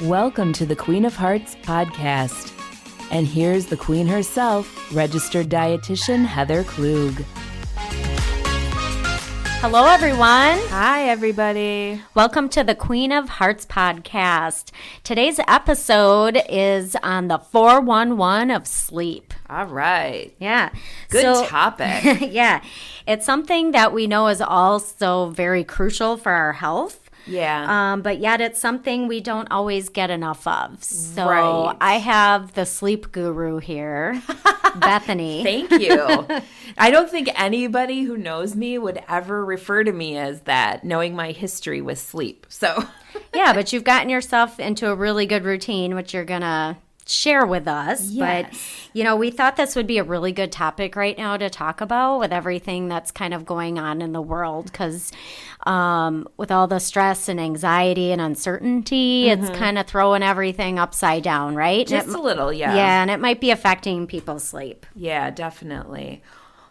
Welcome to the Queen of Hearts podcast. And here's the queen herself, registered dietitian Heather Klug. Hello, everyone. Hi, everybody. Welcome to the Queen of Hearts podcast. Today's episode is on the 411 of sleep. All right. Yeah. Good topic. Yeah. It's something that we know is also very crucial for our health. Yeah. But yet it's something we don't always get enough of. So Right. I have the sleep guru here, Bethany. Thank you. I don't think anybody who knows me would ever refer to me as that, knowing my history with sleep. So, Yeah, but you've gotten yourself into a really good routine, which you're going to share with us. Yes. But, we thought this would be a really good topic right now to talk about with everything that's kind of going on in the world. Because with all the stress and anxiety and uncertainty, it's kind of throwing everything upside down, right? just a little, yeah. Yeah, and it might be affecting people's sleep. Yeah, definitely.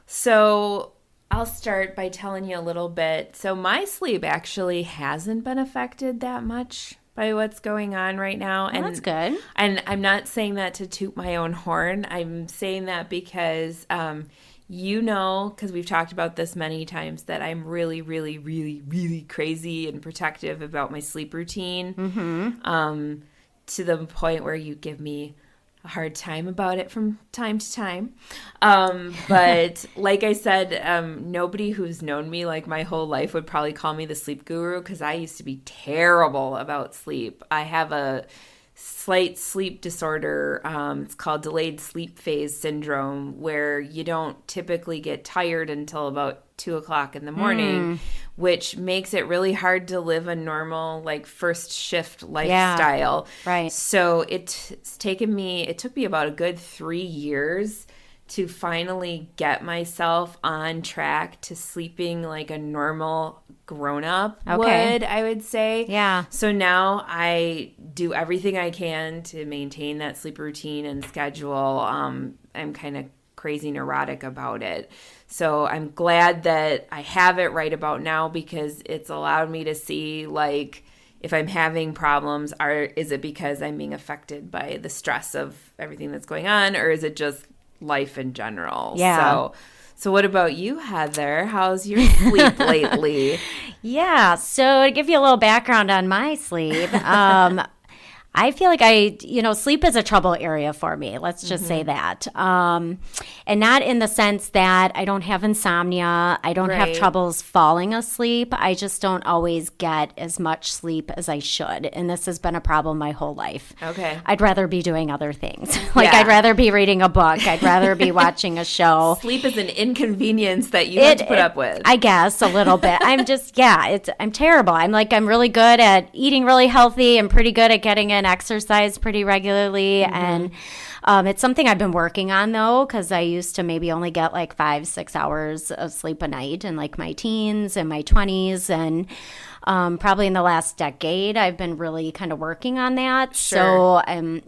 So I'll start by telling you a little bit. So my sleep actually hasn't been affected that much by what's going on right now. Well, that's good. And I'm not saying that to toot my own horn. I'm saying that because because we've talked about this many times, that I'm really, really, really, really crazy and protective about my sleep routine. To the point where you give me a hard time about it from time to time. But like I said, nobody who's known me like my whole life would probably call me the sleep guru, because I used to be terrible about sleep. I have a slight sleep disorder. It's called delayed sleep phase syndrome, where you don't typically get tired until about 2 o'clock in the morning, which makes it really hard to live a normal, first shift lifestyle. Yeah, right. So it took me about a good 3 years to finally get myself on track to sleeping like a normal grown-up would, I would say. Yeah. So now I do everything I can to maintain that sleep routine and schedule. I'm kind of crazy neurotic about it. So I'm glad that I have it right about now, because it's allowed me to see, if I'm having problems, is it because I'm being affected by the stress of everything that's going on, or is it just life in general? Yeah. So what about you, Heather? How's your sleep lately? Yeah. So to give you a little background on my sleep, I feel like sleep is a trouble area for me. Let's just say that. And not in the sense that I don't have insomnia. I don't have troubles falling asleep. I just don't always get as much sleep as I should. And this has been a problem my whole life. Okay. I'd rather be doing other things. I'd rather be reading a book. I'd rather be watching a show. Sleep is an inconvenience that you have to put up with. I guess a little bit. I'm just, I'm terrible. I'm really good at eating really healthy and pretty good at getting in exercise pretty regularly. And it's something I've been working on, though, because I used to maybe only get 5-6 hours of sleep a night in my teens and my 20s. And probably in the last decade, I've been really kind of working on that. Sure. So,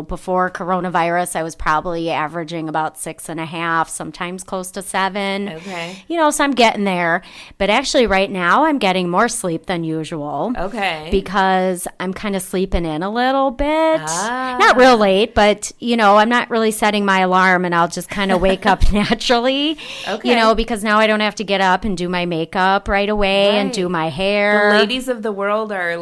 before coronavirus, I was probably averaging about 6.5, sometimes close to 7. Okay. So I'm getting there. But actually right now, I'm getting more sleep than usual. Okay. Because I'm kind of sleeping in a little bit. Not real late, but, I'm not really setting my alarm, and I'll just kind of wake up naturally. Okay. Because now I don't have to get up and do my makeup right away and do my hair. The ladies of the world are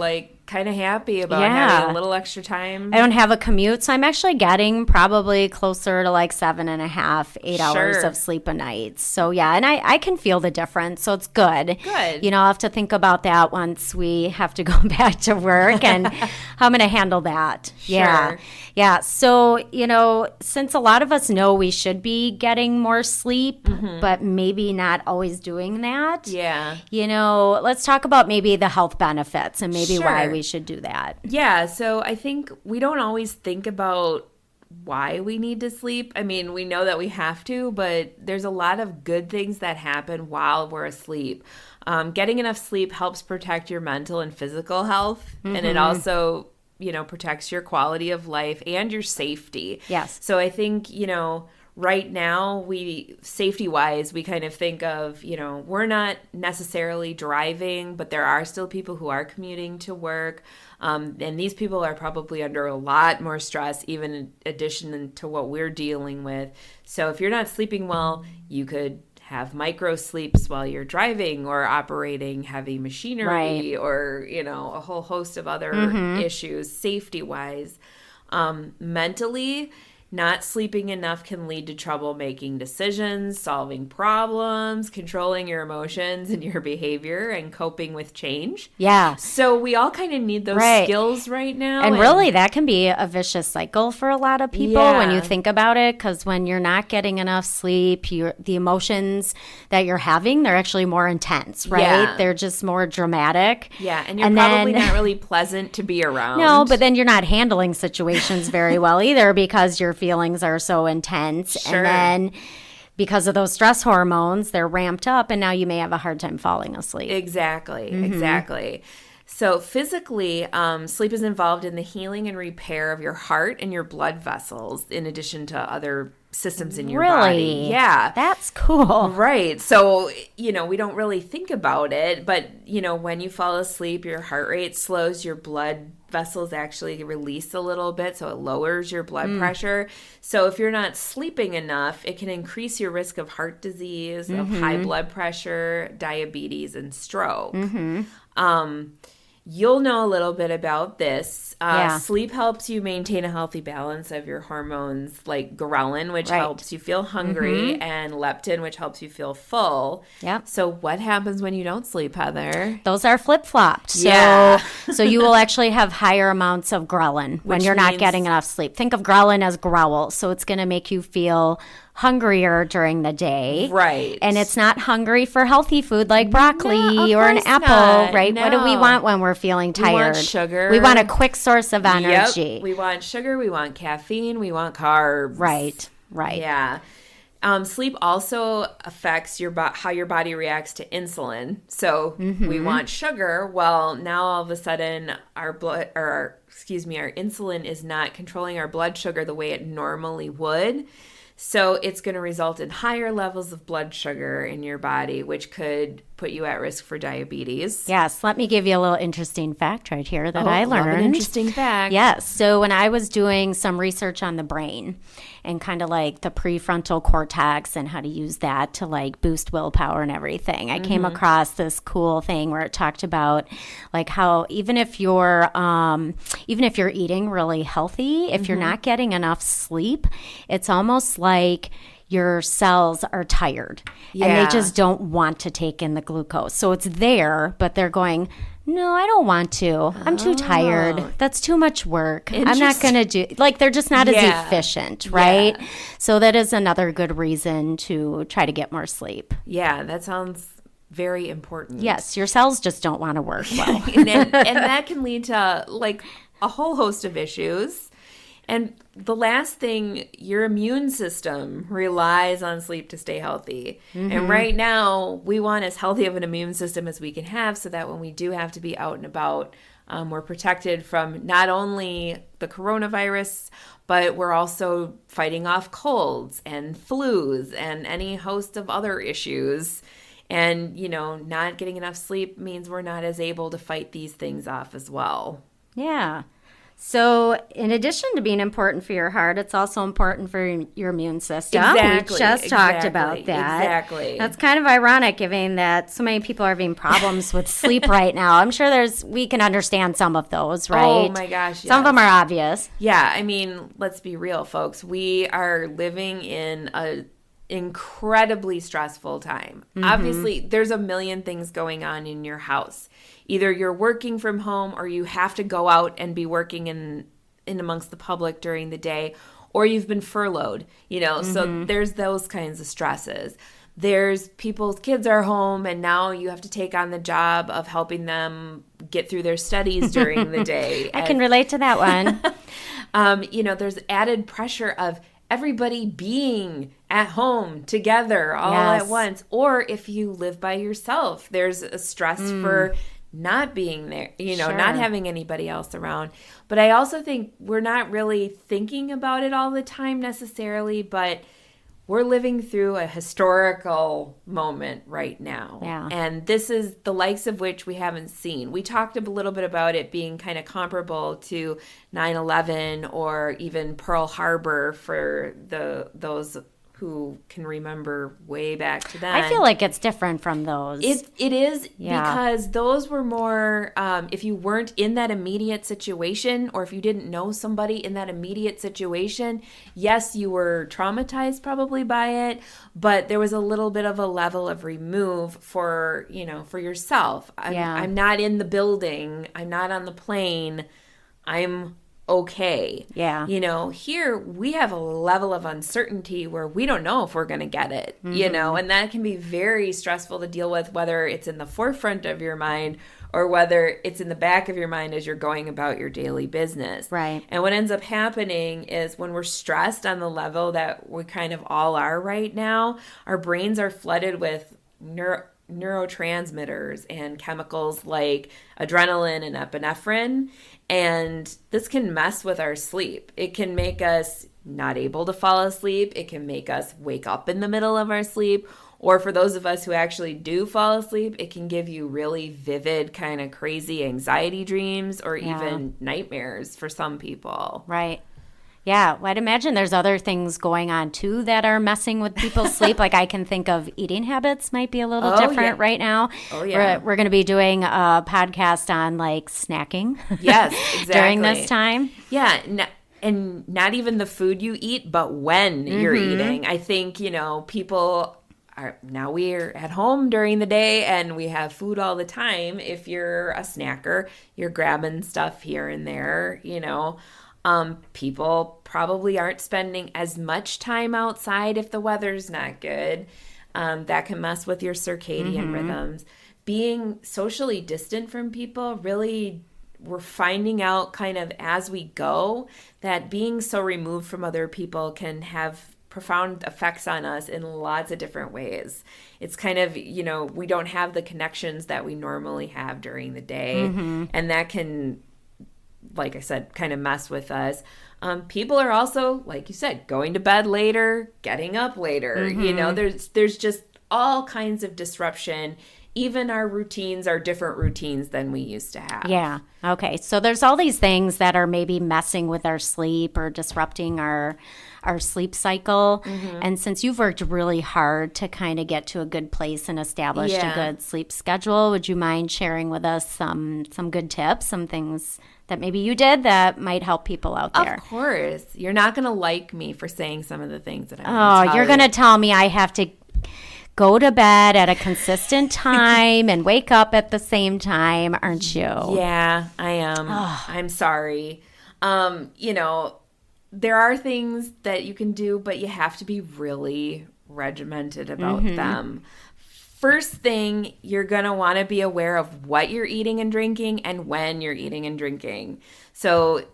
kind of happy about having a little extra time. I don't have a commute, so I'm actually getting probably closer to 7.5, 8 hours of sleep a night. So yeah, and I can feel the difference, so it's good. Good. I'll have to think about that once we have to go back to work and how I'm going to handle that. Sure. Yeah. So, since a lot of us know we should be getting more sleep, but maybe not always doing that. Yeah. Let's talk about maybe the health benefits and maybe why Sure. we should do that. Yeah, so I think we don't always think about why we need to sleep. I mean, we know that we have to, but there's a lot of good things that happen while we're asleep. Getting enough sleep helps protect your mental and physical health, and it also, protects your quality of life and your safety. Yes. So I think, right now, safety-wise, we kind of think of, we're not necessarily driving, but there are still people who are commuting to work. And these people are probably under a lot more stress, even in addition to what we're dealing with. So if you're not sleeping well, you could have micro sleeps while you're driving or operating heavy machinery, or, a whole host of other issues safety-wise. Mentally, not sleeping enough can lead to trouble making decisions, solving problems, controlling your emotions and your behavior, and coping with change. Yeah. So we all kind of need those skills right now. And really, that can be a vicious cycle for a lot of people when you think about it, because when you're not getting enough sleep, the emotions that you're having, they're actually more intense, right? Yeah. They're just more dramatic. Yeah, and you're probably not really pleasant to be around. No, but then you're not handling situations very well either, because your feelings are so intense. Sure. And then because of those stress hormones, they're ramped up, and now you may have a hard time falling asleep. Exactly. So physically, sleep is involved in the healing and repair of your heart and your blood vessels, in addition to other systems in your body. Yeah. That's cool. Right. So, we don't really think about it, but, when you fall asleep, your heart rate slows, your blood vessels actually release a little bit, so it lowers your blood pressure. So if you're not sleeping enough, it can increase your risk of heart disease, of high blood pressure, diabetes, and stroke. You'll know a little bit about this. Sleep helps you maintain a healthy balance of your hormones, like ghrelin, which helps you feel hungry, and leptin, which helps you feel full. Yep. So what happens when you don't sleep, Heather? Those are flip-flopped. So you will actually have higher amounts of ghrelin when you're not getting enough sleep. Think of ghrelin as growl. So it's going to make you feel hungrier during the day. Right. And it's not hungry for healthy food like broccoli or an apple, right? No. What do we want when we're feeling tired? We want sugar. We want a quick source of energy. Yep. We want sugar. We want caffeine. We want carbs. Right. Yeah. Sleep also affects how your body reacts to insulin. So we want sugar. Well, now all of a sudden our insulin is not controlling our blood sugar the way it normally would. So it's going to result in higher levels of blood sugar in your body, which could put you at risk for diabetes. Yes. Let me give you a little interesting fact right here that I learned. Love an interesting fact. Yes. So when I was doing some research on the brain and kind of like the prefrontal cortex and how to use that to like boost willpower and everything, I came across this cool thing where it talked about like how even if you're eating really healthy, if you're not getting enough sleep, it's almost like your cells are tired and they just don't want to take in the glucose. So it's there, but they're going, no, I don't want to. I'm too tired. That's too much work. I'm not going to do, like, they're just not as efficient, right? Yeah. So that is another good reason to try to get more sleep. Yeah, that sounds very important. Yes, your cells just don't want to work well. and that can lead to, like, a whole host of issues. And the last thing, your immune system relies on sleep to stay healthy. And right now, we want as healthy of an immune system as we can have so that when we do have to be out and about, we're protected from not only the coronavirus, but we're also fighting off colds and flus and any host of other issues. And, not getting enough sleep means we're not as able to fight these things off as well. Yeah. So in addition to being important for your heart, it's also important for your immune system. Exactly. We just talked about that. Exactly. That's kind of ironic given that so many people are having problems with sleep right now. I'm sure we can understand some of those, right? Oh my gosh, yes. Some of them are obvious. Yeah, I mean, let's be real, folks. We are living in a incredibly stressful time. Obviously, there's a million things going on in your house. Either you're working from home or you have to go out and be working in amongst the public during the day, or you've been furloughed, so there's those kinds of stresses. There's people's kids are home and now you have to take on the job of helping them get through their studies during the day. I can relate to that one. There's added pressure of everybody being at home together all at once. Or if you live by yourself, there's a stress for not being there, not having anybody else around. But I also think we're not really thinking about it all the time necessarily, but we're living through a historical moment right now. Yeah. And this is the likes of which we haven't seen. We talked a little bit about it being kind of comparable to 9/11 or even Pearl Harbor for those who can remember way back to then. I feel like it's different from those. It is because those were more, if you weren't in that immediate situation or if you didn't know somebody in that immediate situation, yes, you were traumatized probably by it, but there was a little bit of a level of remove for yourself. I'm not in the building. I'm not on the plane. I'm okay. Yeah. Here we have a level of uncertainty where we don't know if we're going to get it, and that can be very stressful to deal with, whether it's in the forefront of your mind or whether it's in the back of your mind as you're going about your daily business. Right. And what ends up happening is when we're stressed on the level that we kind of all are right now, our brains are flooded with neurotransmitters and chemicals like adrenaline and epinephrine, and this can mess with our sleep. It can make us not able to fall asleep. It can make us wake up in the middle of our sleep, or for those of us who actually do fall asleep, it can give you really vivid kind of crazy anxiety dreams or even nightmares for some people. Right. Yeah, well, I'd imagine there's other things going on, too, that are messing with people's sleep. Like, I can think of eating habits might be a little different right now. Oh, yeah. We're going to be doing a podcast on, like, snacking. Yes, exactly. During this time. Yeah, and not even the food you eat, but when you're eating. I think, people now we're at home during the day and we have food all the time. If you're a snacker, you're grabbing stuff here and there, people probably aren't spending as much time outside if the weather's not good. That can mess with your circadian rhythms. Being socially distant from people, really, we're finding out kind of as we go that being so removed from other people can have profound effects on us in lots of different ways. It's kind of, we don't have the connections that we normally have during the day. And that can, like I said, kind of mess with us. People are also, like you said, going to bed later, getting up later. There's just all kinds of disruption. Even our routines are different routines than we used to have. Yeah. Okay. So there's all these things that are maybe messing with our sleep or disrupting our sleep cycle. And since you've worked really hard to kind of get to a good place and establish a good sleep schedule, would you mind sharing with us some good tips, some things that maybe you did that might help people out there? Of course. You're not going to like me for saying some of the things that I'm going to tell you. You're going to tell me I have to go to bed at a consistent time and wake up at the same time, aren't you? Yeah, I am. I'm sorry. There are things that you can do, but you have to be really regimented about them. First thing, you're going to want to be aware of what you're eating and drinking and when you're eating and drinking. So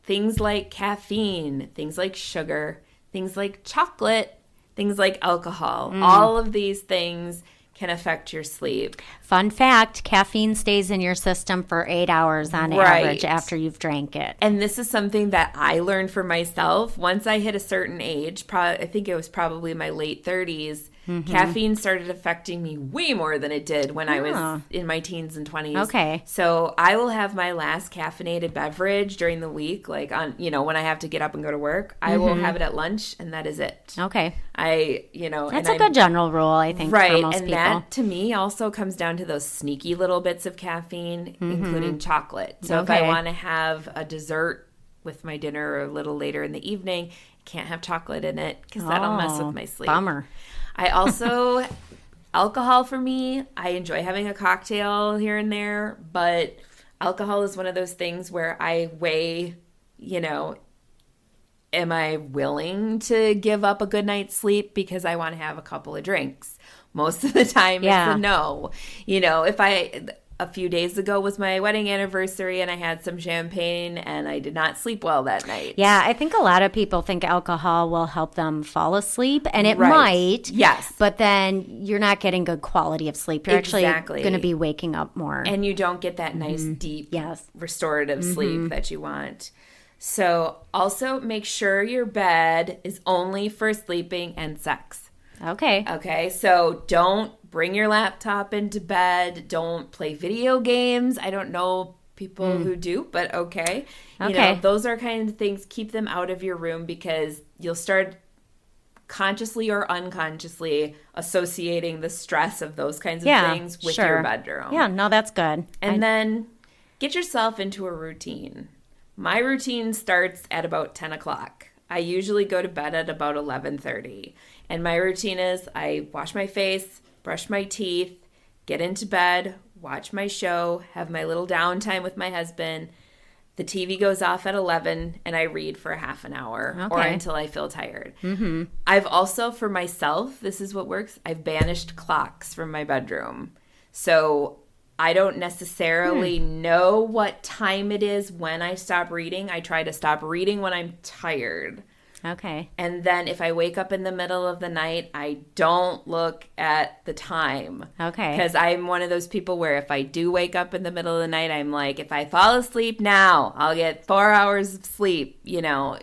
things like caffeine, things like sugar, things like chocolate, things like alcohol, all of these things can affect your sleep. Fun fact, caffeine stays in your system for 8 hours on average after you've drank it. And this is something that I learned for myself. Once I hit a certain age, I think it was probably my late 30s, caffeine started affecting me way more than it did when I was in my teens and 20s. Okay. So I will have my last caffeinated beverage during the week, like on, when I have to get up and go to work. I will have it at lunch, and that is it. Okay. That's a good general rule, I think, for most people. That, to me, also comes down to those sneaky little bits of caffeine, including chocolate. So if I want to have a dessert with my dinner a little later in the evening, I can't have chocolate in it because that'll mess with my sleep. Bummer. I also, alcohol for me, I enjoy having a cocktail here and there, but alcohol is one of those things where I weigh, am I willing to give up a good night's sleep because I want to have a couple of drinks? Most of the time, it's a no. If a few days ago was my wedding anniversary and I had some champagne and I did not sleep well that night. Yeah, I think a lot of people think alcohol will help them fall asleep, and it might. Yes. But then you're not getting good quality of sleep. You're actually going to be waking up more. And you don't get that nice, deep, restorative sleep that you want. So also make sure your bed is only for sleeping and sex. Okay. Okay, so don't bring your laptop into bed. Don't play video games. I don't know people who do, but okay. You know, those are kind of things, keep them out of your room because you'll start consciously or unconsciously associating the stress of those kinds of things with your bedroom. Yeah, no, that's good. And then get yourself into a routine. My routine starts at about 10 o'clock. I usually go to bed at about 11:30. And my routine is I wash my face, brush my teeth, get into bed, watch my show, have my little downtime with my husband. The TV goes off at 11 and I read for a half an hour or until I feel tired. Mm-hmm. I've also, for myself, this is what works, I've banished clocks from my bedroom. So I don't necessarily know what time it is when I stop reading. I try to stop reading when I'm tired. Okay. And then if I wake up in the middle of the night, I don't look at the time. Okay. Because I'm one of those people where if I do wake up in the middle of the night, I'm like, if I fall asleep now, I'll get 4 hours of sleep. You know,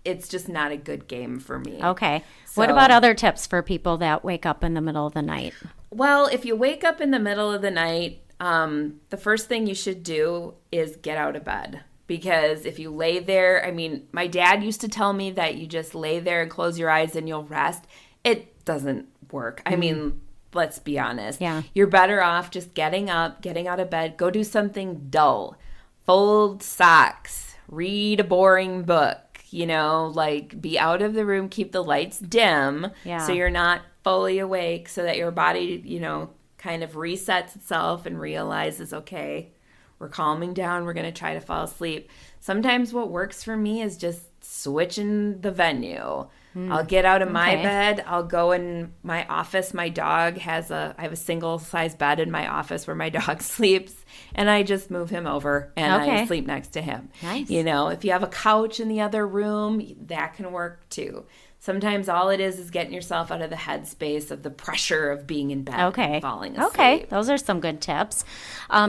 it's just not a good game for me. Okay. So, what about other tips for people that wake up in the middle of the night? Well, if you wake up in the middle of the night, the first thing you should do is get out of bed. Because if you lay there, I mean, my dad used to tell me that you just lay there and close your eyes and you'll rest. It doesn't work. I mean, let's be honest. Yeah. You're better off just getting up, getting out of bed, go do something dull. Fold socks, read a boring book, you know, like be out of the room, keep the lights dim so you're not fully awake so that your body, you know, kind of resets itself and realizes, okay, we're calming down. We're going to try to fall asleep. Sometimes what works for me is just switching the venue. I'll get out of my bed. I'll go in my office. My dog I have a single size bed in my office where my dog sleeps, and I just move him over and I sleep next to him. Nice. You know, if you have a couch in the other room, that can work too. Sometimes all it is getting yourself out of the headspace of the pressure of being in bed and falling asleep. Okay, those are some good tips.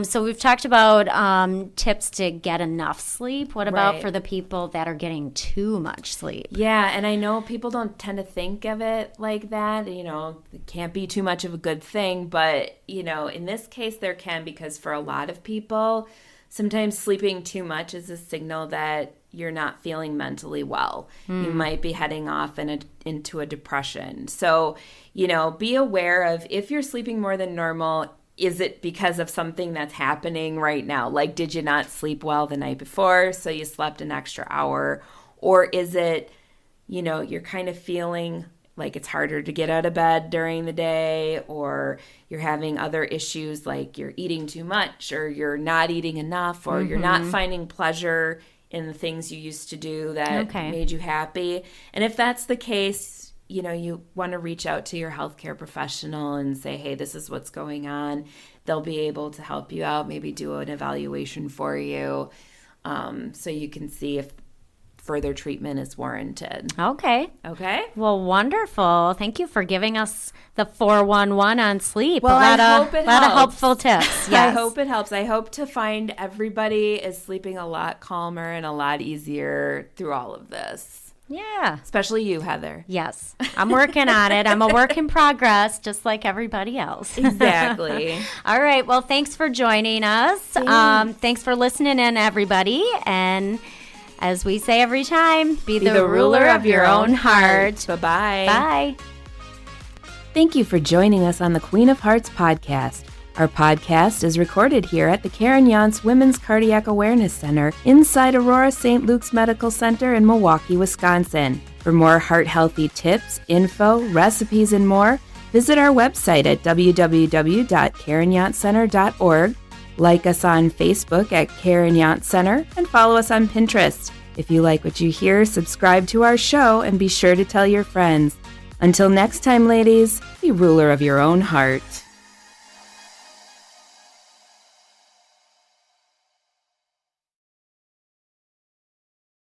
So we've talked about tips to get enough sleep. What about for the people that are getting too much sleep? Yeah, and I know people don't tend to think of it like that. You know, it can't be too much of a good thing. But, you know, in this case there can, because for a lot of people, sometimes sleeping too much is a signal that you're not feeling mentally well. You might be heading off into a depression. So, you know, be aware of if you're sleeping more than normal, is it because of something that's happening right now? Like, did you not sleep well the night before, so you slept an extra hour? Or is it, you know, you're kind of feeling like it's harder to get out of bed during the day, or you're having other issues like you're eating too much, or you're not eating enough, or you're not finding pleasure in the things you used to do that made you happy. And if that's the case, you know, you want to reach out to your healthcare professional and say, hey, this is what's going on. They'll be able to help you out, maybe do an evaluation for you, so you can see if further treatment is warranted. Okay. Well, wonderful. Thank you for giving us the 411 on sleep. Well, I hope it helps. A lot of helpful tips. Yes. I hope it helps. I hope to find everybody is sleeping a lot calmer and a lot easier through all of this. Yeah. Especially you, Heather. Yes. I'm working on it. I'm a work in progress, just like everybody else. Exactly. All right. Well, thanks for joining us. Thanks for listening in, everybody. And as we say every time, be the ruler of your own heart. Bye-bye. Bye. Thank you for joining us on the Queen of Hearts podcast. Our podcast is recorded here at the Karen Yance Women's Cardiac Awareness Center inside Aurora St. Luke's Medical Center in Milwaukee, Wisconsin. For more heart-healthy tips, info, recipes, and more, visit our website at www.karenyancecenter.org. Like us on Facebook at Karen Yance Center, and follow us on Pinterest. If you like what you hear, subscribe to our show and be sure to tell your friends. Until next time, ladies, be ruler of your own heart.